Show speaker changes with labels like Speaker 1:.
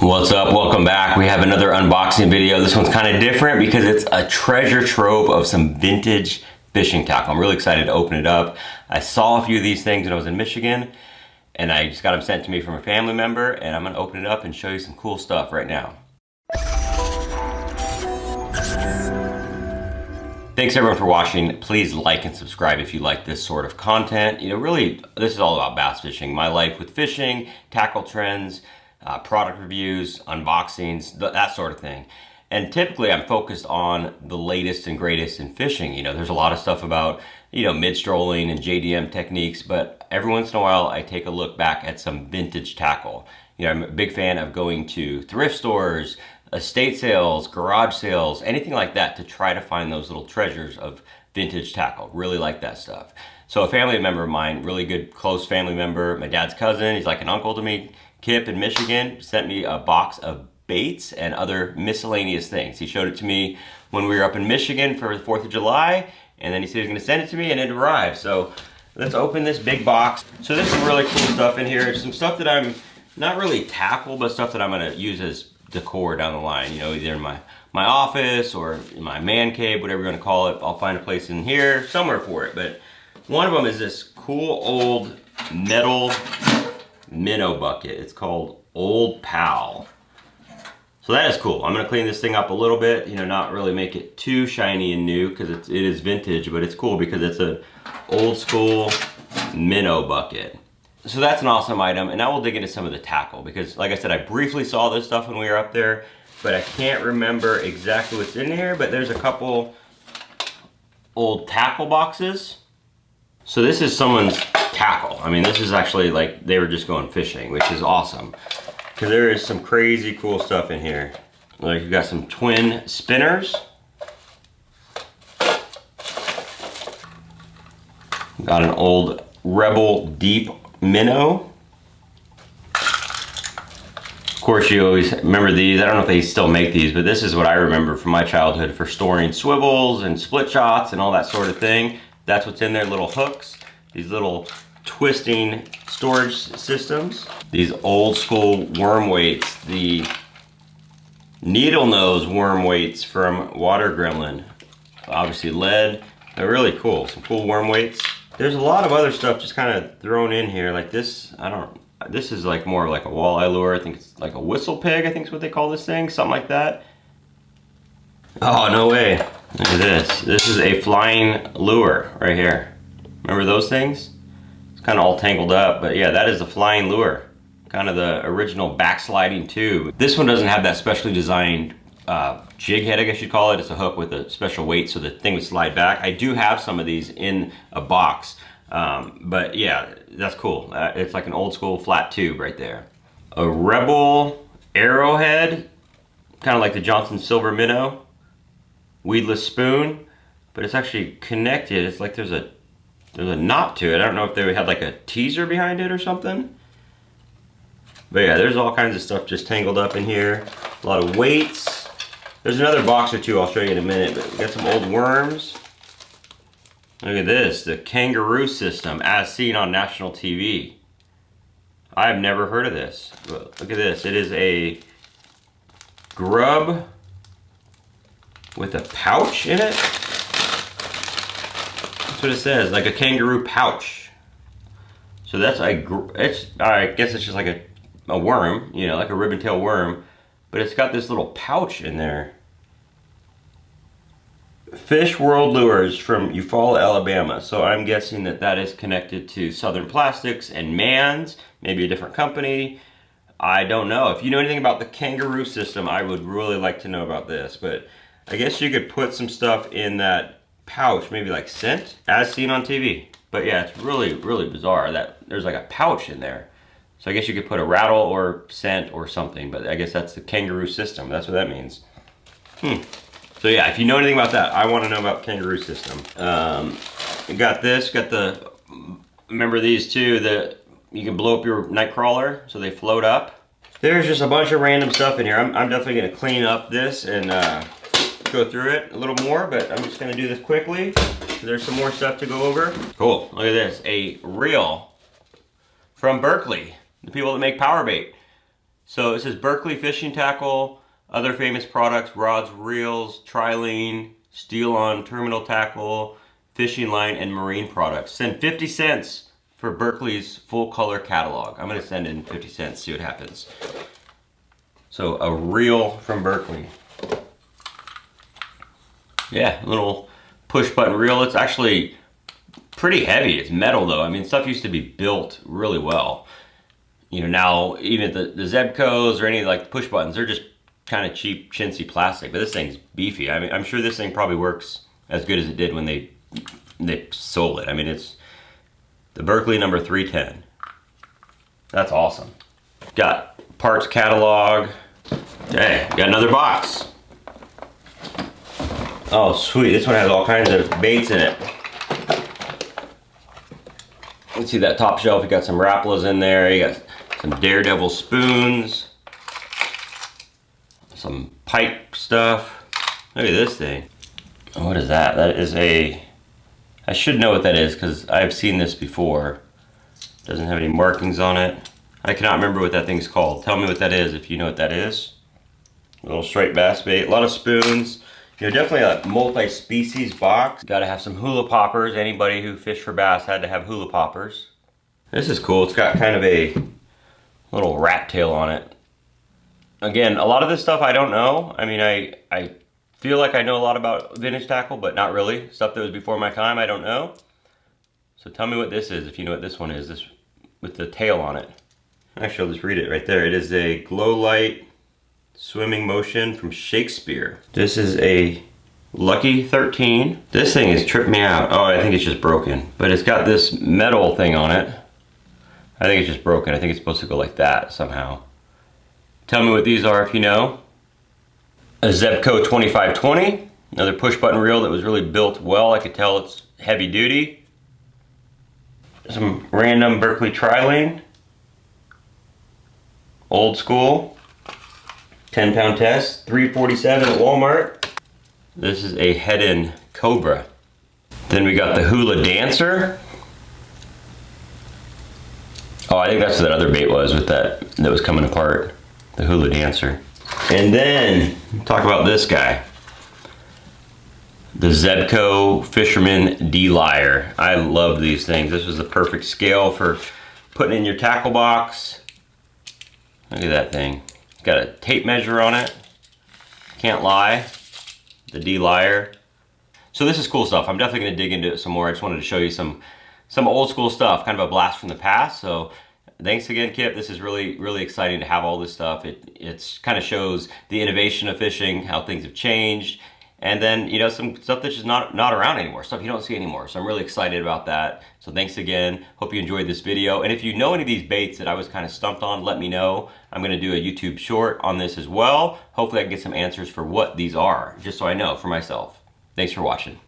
Speaker 1: What's up? Welcome back. We have another unboxing video. This one's kind of different because it's a treasure trove of some vintage fishing tackle. I'm really excited to open it up. I saw a few of these things when I was in Michigan and I just got them sent to me from a family member, and I'm going to open it up and show you some cool stuff right now. Thanks everyone for watching. Please like and subscribe if you like this sort of content. You know, really, this is all about bass fishing, my life with fishing, tackle trends, product reviews, unboxings, that sort of thing. And typically I'm focused on the latest and greatest in fishing. You know, there's a lot of stuff about, you know, mid-strolling and JDM techniques, but every once in a while I take a look back at some vintage tackle. You know, I'm a big fan of going to thrift stores, estate sales, garage sales, anything like that to try to find those little treasures of vintage tackle. Really like that stuff. So a family member of mine, really good close family member, my dad's cousin, he's like an uncle to me, Kip in Michigan, sent me a box of baits and other miscellaneous things. He showed it to me when we were up in Michigan for the 4th of July, and then he said he was gonna send it to me, and it arrived. So let's open this big box. So there's some really cool stuff in here. Some stuff that I'm not really tackle, but stuff that I'm gonna use as decor down the line. You know, either in my office or in my man cave, whatever you're gonna call it. I'll find a place in here, somewhere for it. But one of them is this cool old metal minnow bucket. It's called Old Pal. So that is cool. I'm gonna clean this thing up a little bit, you know, not really make it too shiny and new because it is vintage, but it's cool because it's an old school minnow bucket. So that's an awesome item, and now we'll dig into some of the tackle because, like I said, I briefly saw this stuff when we were up there, but I can't remember exactly what's in here, but there's a couple old tackle boxes. So this is someone's tackle. I mean, this is actually like they were just going fishing, which is awesome. Because there is some crazy cool stuff in here. Like you've got some twin spinners. Got an old Rebel Deep minnow. Of course, you always remember these. I don't know if they still make these, but this is what I remember from my childhood for storing swivels and split shots and all that sort of thing. That's what's in there, little hooks, these little twisting storage systems. These old school worm weights, the needle nose worm weights from Water Gremlin. Obviously lead, they're really cool, some cool worm weights. There's a lot of other stuff just kind of thrown in here, like this, this is like more like a walleye lure. I think it's like a whistle pig, I think is what they call this thing, something like that. Oh, no way. Look at this. This is a flying lure right here. Remember those things? It's kind of all tangled up, but yeah, that is the flying lure. Kind of the original backsliding tube. This one doesn't have that specially designed jig head, I guess you'd call it. It's a hook with a special weight so the thing would slide back. I do have some of these in a box, but yeah, that's cool. It's like an old school flat tube right there. A Rebel arrowhead, kind of like the Johnson Silver minnow. Weedless spoon, but it's actually connected. It's like there's a knot to it. I don't know if they had like a teaser behind it or something. But yeah, there's all kinds of stuff just tangled up in here. A lot of weights. There's another box or two I'll show you in a minute, but we got some old worms. Look at this, the Kangaroo system as seen on national TV. I've never heard of this. But look at this, it is a grub with a pouch in it. That's what it says, like a kangaroo pouch. So that's I guess it's just like a worm, you know, like a ribbon-tailed worm, but it's got this little pouch in there. Fish World Lures from Eufaula, Alabama. So I'm guessing that that is connected to Southern Plastics and Mann's, maybe a different company. I don't know. If you know anything about the Kangaroo system, I would really like to know about this, but I guess you could put some stuff in that pouch, maybe like scent, as seen on TV. But yeah, it's really, really bizarre that there's like a pouch in there. So I guess you could put a rattle or scent or something, but I guess that's the Kangaroo system. That's what that means. So yeah, if you know anything about that, I want to know about Kangaroo system. You got this, remember these two, that you can blow up your night crawler so they float up. There's just a bunch of random stuff in here. I'm definitely gonna clean up this and go through it a little more, but I'm just gonna do this quickly. There's some more stuff to go over. Cool, look at this, a reel from Berkeley, the people that make power bait. So it says Berkeley fishing tackle, other famous products, rods, reels, trilene, steel-on terminal tackle, fishing line, and marine products. Send 50 cents for Berkeley's full color catalog. I'm gonna send in 50 cents, see what happens. So a reel from Berkeley. Yeah, a little push button reel. It's actually pretty heavy. It's metal though. I mean, stuff used to be built really well. You know, now even the Zebcos or any like push buttons, they're just kind of cheap, chintzy plastic. But this thing's beefy. I mean, I'm sure this thing probably works as good as it did when they sold it. I mean, it's the Berkeley number 310. That's awesome. Got parts catalog. Okay, got another box. Oh, sweet. This one has all kinds of baits in it. Let's see that top shelf. You got some Rapalas in there. You got some Daredevil spoons. Some pipe stuff. Look at this thing. What is that? That is a... I should know what that is because I've seen this before. Doesn't have any markings on it. I cannot remember what that thing's called. Tell me what that is if you know what that is. A little straight bass bait. A lot of spoons. You know, definitely a multi-species box. Got to have some hula poppers. Anybody who fished for bass had to have hula poppers. This is cool. It's got kind of a little rat tail on it. Again, a lot of this stuff I don't know. I mean, I feel like I know a lot about vintage tackle, but not really. Stuff that was before my time, I don't know. So tell me what this is, if you know what this one is, this with the tail on it. Actually, I'll just read it right there. It is a glow light swimming motion from Shakespeare. This is a Lucky 13. This thing has tripped me out. Oh, I think it's just broken. But it's got this metal thing on it. I think it's just broken. I think it's supposed to go like that somehow. Tell me what these are if you know. A Zebco 2520. Another push button reel that was really built well. I could tell it's heavy duty. Some random Berkeley trilene. Old school. 10-pound test. $3.47 at Walmart. This is a head-in Cobra. Then we got the Hula Dancer. Oh, I think that's what that other bait was with that was coming apart. The Hula Dancer. And then, talk about this guy. The Zebco Fisherman D-Lyre. I love these things. This was the perfect scale for putting in your tackle box. Look at that thing. It's got a tape measure on it. Can't lie. The D-Lyre. So this is cool stuff. I'm definitely going to dig into it some more. I just wanted to show you some old school stuff, kind of a blast from the past. So thanks again, Kip. This is really exciting to have all this stuff. It's kind of shows the innovation of fishing, how things have changed, and then, you know, some stuff that's just not around anymore, stuff you don't see anymore. So I'm really excited about that. So thanks again. Hope you enjoyed this video. And if you know any of these baits that I was kind of stumped on, let me know. I'm going to do a YouTube short on this as well. Hopefully I can get some answers for what these are, just so I know for myself. Thanks for watching.